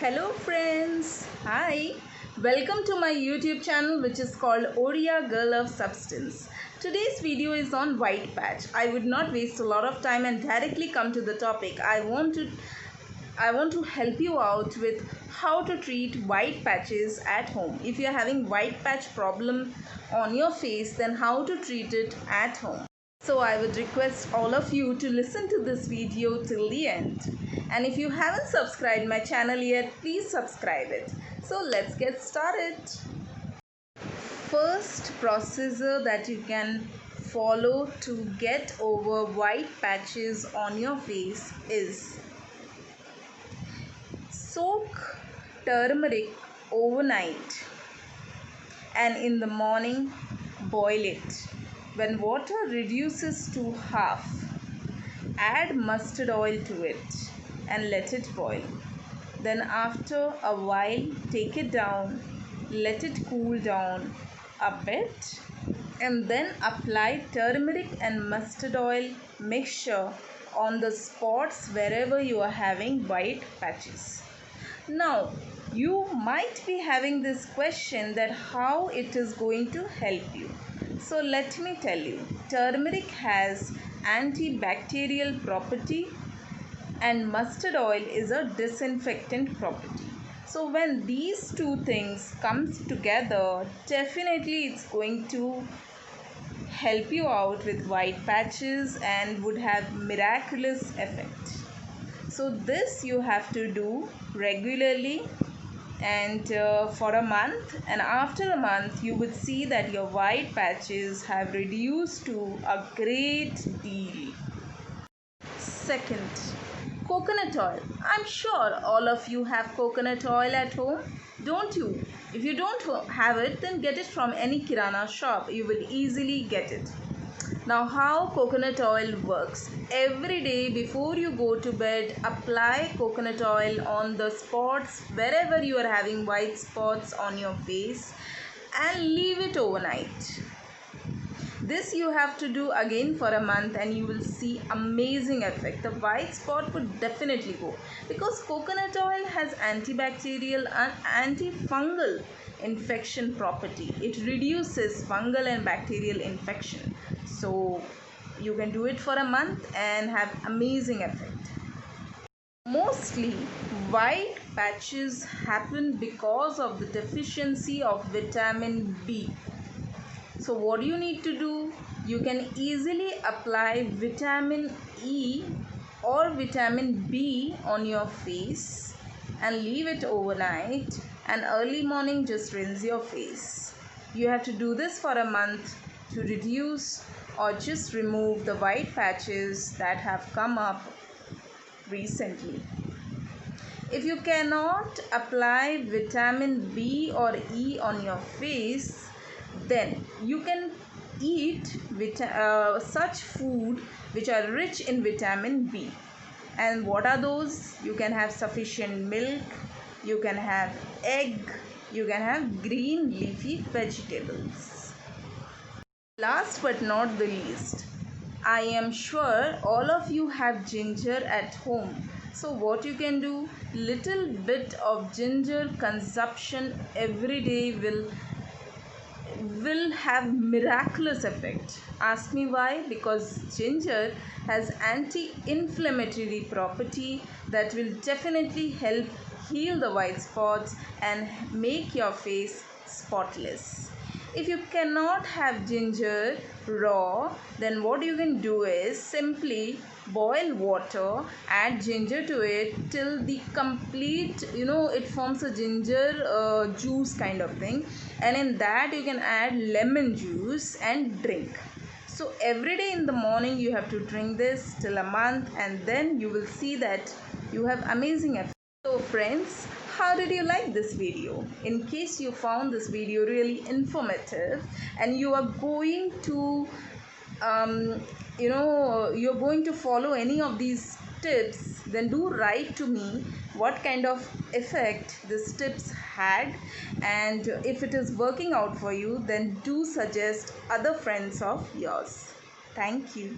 Hello friends, hi, welcome to my YouTube channel which is called Odia Girl of Substance. Today's video is on white patch. I would not waste a lot of time and directly come to the topic. I want to help you out with how to treat white patches at home. If you are having white patch problem on your face, then how to treat it at home. So I would request all of you to listen to this video till the end. And if you haven't subscribed my channel yet, please subscribe it. So let's get started. First procedure that you can follow to get over white patches on your face is soak turmeric overnight and in the morning boil it. When water reduces to half, add mustard oil to it and let it boil. Then after a while take it down, let it cool down a bit and then apply turmeric and mustard oil mixture on the spots wherever you are having white patches. Now you might be having this question that how it is going to help you. So let me tell you, turmeric has antibacterial property and mustard oil is a disinfectant property. So when these two things comes together, definitely it's going to help you out with white patches and would have miraculous effect. So this you have to do regularly and for a month, and after a month you would see that your white patches have reduced to a great deal. Second, coconut oil. I'm sure all of you have coconut oil at home, don't you? If you don't have it, then get it from any kirana shop. You will easily get it. Now how coconut oil works. Every day before you go to bed, apply coconut oil on the spots wherever you are having white spots on your face and leave it overnight. This you have to do again for a month and you will see amazing effect. The white spot would definitely go because coconut oil has antibacterial and antifungal infection property. It reduces fungal and bacterial infection. So you can do it for a month and have amazing effect. Mostly white patches happen because of the deficiency of vitamin B. So what do you need to do? You can easily apply vitamin E or vitamin B on your face and leave it overnight, and early morning just rinse your face. You have to do this for a month to reduce or just remove the white patches that have come up recently. If you cannot apply vitamin B or E on your face, then you can eat such food which are rich in vitamin B. And what are those? You can have sufficient milk, you can have egg, you can have green leafy vegetables. Last but not the least, I am sure all of you have ginger at home. So what you can do, little bit of ginger consumption every day will have miraculous effect. Ask me why? Because ginger has anti-inflammatory property that will definitely help heal the white spots and make your face spotless. If you cannot have ginger raw, then what you can do is simply boil water, add ginger to it till the complete, it forms a ginger juice kind of thing, and in that you can add lemon juice and drink. So every day in the morning you have to drink this till a month, and then you will see that you have amazing effect. So friends, how did you like this video? In case you found this video really informative and you are going to you're going to follow any of these tips, then do write to me what kind of effect these tips had, and if it is working out for you, then do suggest other friends of yours. Thank you.